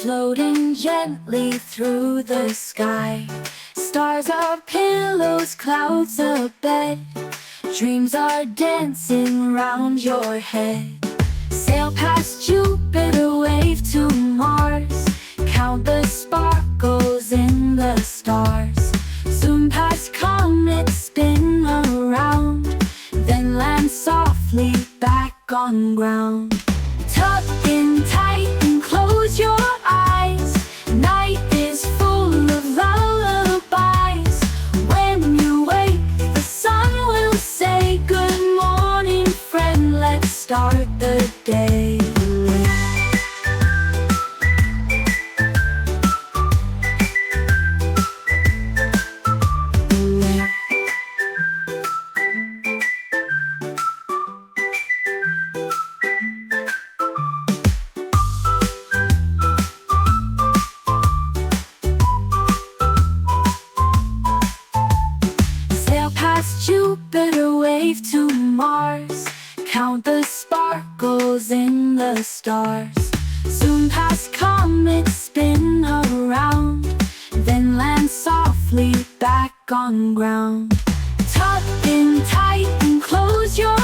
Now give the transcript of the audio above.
floating gently through the sky. Stars are pillows, clouds a bed. Dreams are dancing round your head. Sail past Jupiter, wave to Mars. Count the sparkles in the stars. Zoom past comets, spin around. Then land softly back on ground. Tuck in tight and close your eyes. Night is full of lullabies. When you wake, the sun will say, "Good morning, friend, let's start the day." Jupiter, wave to Mars. Count the sparkles in the stars. Zoom past comets, spin around. Then land softly back on ground. Tuck in tight and close your